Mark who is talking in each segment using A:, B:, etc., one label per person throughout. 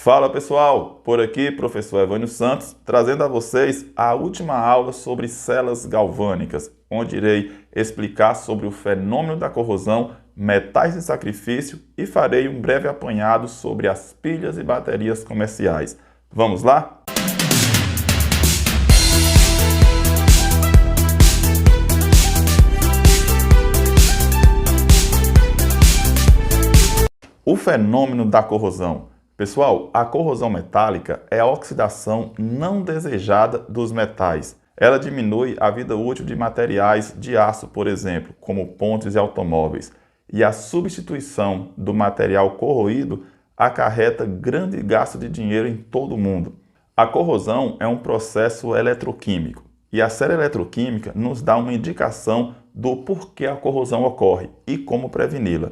A: Fala pessoal, por aqui professor Evânio Santos, trazendo a vocês a última aula sobre celas galvânicas, onde irei explicar sobre o fenômeno da corrosão, metais de sacrifício e farei um breve apanhado sobre as pilhas e baterias comerciais. Vamos lá? O fenômeno da corrosão. Pessoal, a corrosão metálica é a oxidação não desejada dos metais. Ela diminui a vida útil de materiais de aço, por exemplo, como pontes e automóveis. E a substituição do material corroído acarreta grande gasto de dinheiro em todo o mundo. A corrosão é um processo eletroquímico. E a série eletroquímica nos dá uma indicação do porquê a corrosão ocorre e como preveni-la.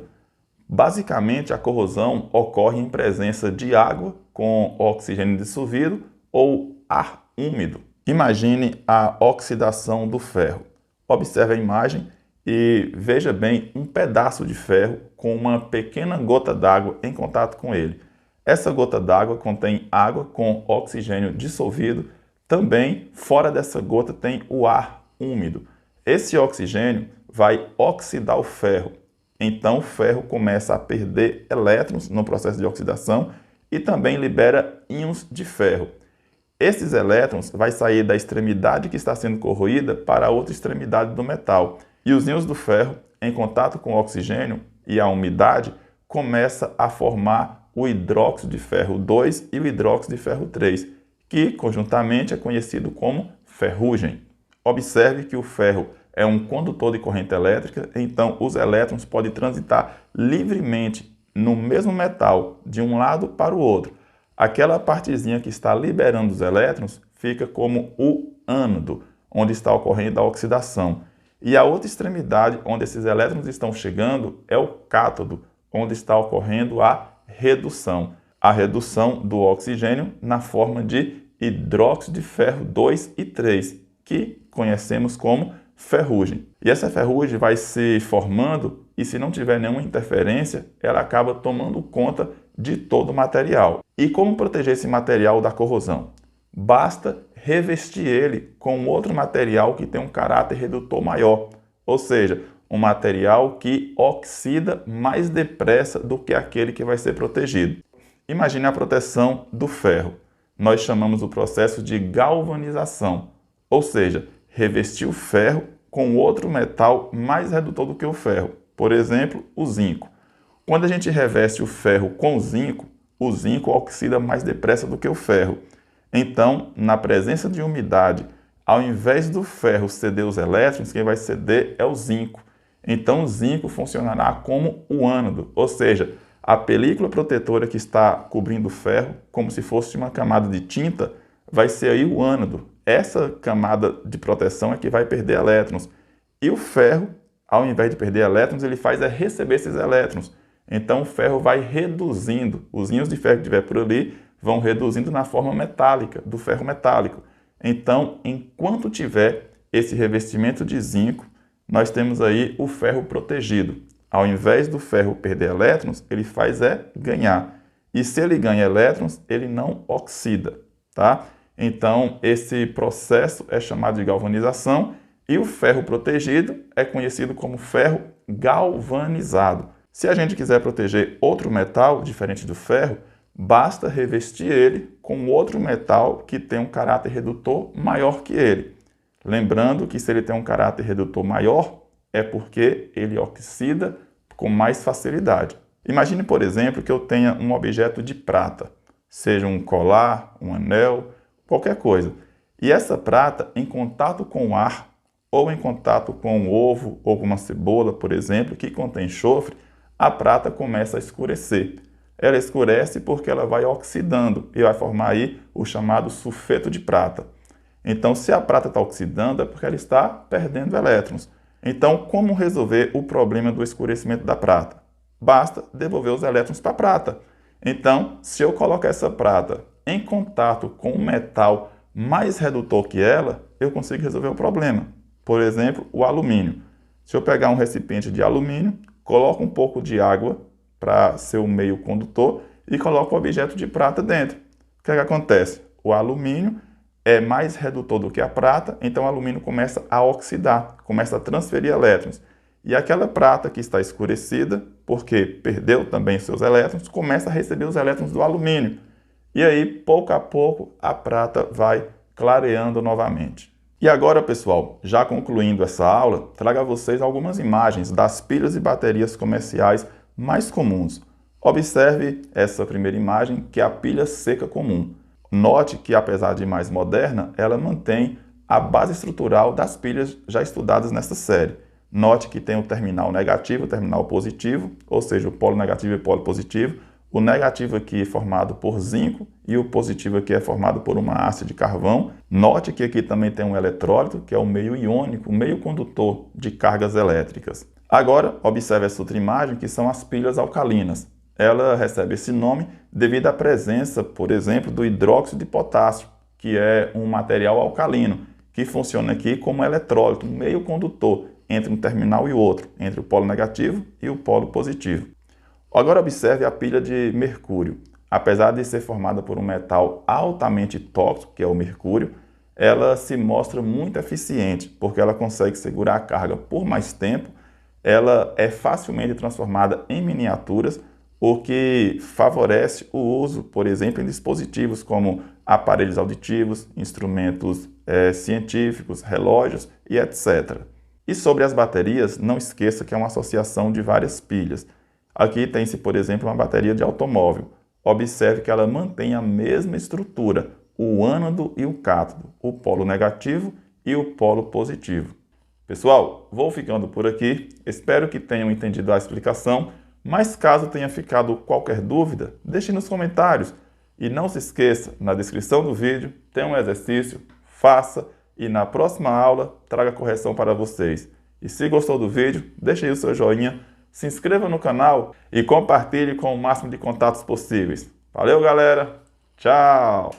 A: Basicamente, a corrosão ocorre em presença de água com oxigênio dissolvido ou ar úmido. Imagine a oxidação do ferro. Observe a imagem e veja bem um pedaço de ferro com uma pequena gota d'água em contato com ele. Essa gota d'água contém água com oxigênio dissolvido. Também, fora dessa gota, tem o ar úmido. Esse oxigênio vai oxidar o ferro. Então, o ferro começa a perder elétrons no processo de oxidação e também libera íons de ferro. Esses elétrons vão sair da extremidade que está sendo corroída para a outra extremidade do metal. E os íons do ferro, em contato com o oxigênio e a umidade, começa a formar o hidróxido de ferro 2 e o hidróxido de ferro 3, que conjuntamente é conhecido como ferrugem. Observe que o ferro é um condutor de corrente elétrica, então os elétrons podem transitar livremente no mesmo metal, de um lado para o outro. Aquela partezinha que está liberando os elétrons fica como o ânodo, onde está ocorrendo a oxidação. E a outra extremidade, onde esses elétrons estão chegando, é o cátodo, onde está ocorrendo a redução. A redução do oxigênio na forma de hidróxido de ferro 2 e 3, que conhecemos como ferrugem. E essa ferrugem vai se formando e, se não tiver nenhuma interferência, ela acaba tomando conta de todo o material. E como proteger esse material da corrosão? Basta revestir ele com outro material que tem um caráter redutor maior, ou seja, um material que oxida mais depressa do que aquele que vai ser protegido. Imagine a proteção do ferro. Nós chamamos o processo de galvanização, ou seja, revestir o ferro com outro metal mais redutor do que o ferro, por exemplo, o zinco. Quando a gente reveste o ferro com o zinco oxida mais depressa do que o ferro. Então, na presença de umidade, ao invés do ferro ceder os elétrons, quem vai ceder é o zinco. Então, o zinco funcionará como o ânodo, ou seja, a película protetora que está cobrindo o ferro, como se fosse uma camada de tinta, vai ser aí o ânodo. Essa camada de proteção é que vai perder elétrons. E o ferro, ao invés de perder elétrons, ele faz é receber esses elétrons. Então o ferro vai reduzindo. Os íons de ferro que tiver por ali vão reduzindo na forma metálica, do ferro metálico. Então, enquanto tiver esse revestimento de zinco, nós temos aí o ferro protegido. Ao invés do ferro perder elétrons, ele faz é ganhar. E se ele ganha elétrons, ele não oxida, tá? Então, esse processo é chamado de galvanização e o ferro protegido é conhecido como ferro galvanizado. Se a gente quiser proteger outro metal diferente do ferro, basta revestir ele com outro metal que tem um caráter redutor maior que ele. Lembrando que se ele tem um caráter redutor maior, é porque ele oxida com mais facilidade. Imagine, por exemplo, que eu tenha um objeto de prata, seja um colar, um anel, qualquer coisa. E essa prata, em contato com o ar, ou em contato com um ovo ou com uma cebola, por exemplo, que contém enxofre, a prata começa a escurecer. Ela escurece porque ela vai oxidando e vai formar aí o chamado sulfeto de prata. Então, se a prata está oxidando, é porque ela está perdendo elétrons. Então, como resolver o problema do escurecimento da prata? Basta devolver os elétrons para a prata. Então, se eu colocar essa prata em contato com um metal mais redutor que ela, eu consigo resolver o problema. Por exemplo, o alumínio. Se eu pegar um recipiente de alumínio, coloco um pouco de água para ser o meio condutor e coloca o objeto de prata dentro. O que é que acontece? O alumínio é mais redutor do que a prata, então o alumínio começa a oxidar, começa a transferir elétrons. E aquela prata que está escurecida, porque perdeu também seus elétrons, começa a receber os elétrons do alumínio. E aí, pouco a pouco, a prata vai clareando novamente. E agora, pessoal, já concluindo essa aula, trago a vocês algumas imagens das pilhas e baterias comerciais mais comuns. Observe essa primeira imagem, que é a pilha seca comum. Note que, apesar de mais moderna, ela mantém a base estrutural das pilhas já estudadas nesta série. Note que tem o terminal negativo e o terminal positivo, ou seja, o polo negativo e o polo positivo. O negativo aqui é formado por zinco e o positivo aqui é formado por uma haste de carvão. Note que aqui também tem um eletrólito, que é o meio iônico, o meio condutor de cargas elétricas. Agora, observe essa outra imagem, que são as pilhas alcalinas. Ela recebe esse nome devido à presença, por exemplo, do hidróxido de potássio, que é um material alcalino, que funciona aqui como eletrólito, um meio condutor entre um terminal e o outro, entre o polo negativo e o polo positivo. Agora observe a pilha de mercúrio. Apesar de ser formada por um metal altamente tóxico, que é o mercúrio, ela se mostra muito eficiente, porque ela consegue segurar a carga por mais tempo, ela é facilmente transformada em miniaturas, o que favorece o uso, por exemplo, em dispositivos como aparelhos auditivos, instrumentos científicos, relógios e etc. E sobre as baterias, não esqueça que é uma associação de várias pilhas. Aqui tem-se, por exemplo, uma bateria de automóvel. Observe que ela mantém a mesma estrutura, o ânodo e o cátodo, o polo negativo e o polo positivo. Pessoal, vou ficando por aqui. Espero que tenham entendido a explicação. Mas caso tenha ficado qualquer dúvida, deixe nos comentários. E não se esqueça, na descrição do vídeo tem um exercício, faça e na próxima aula traga correção para vocês. E se gostou do vídeo, deixe aí o seu joinha, se inscreva no canal e compartilhe com o máximo de contatos possíveis. Valeu, galera! Tchau!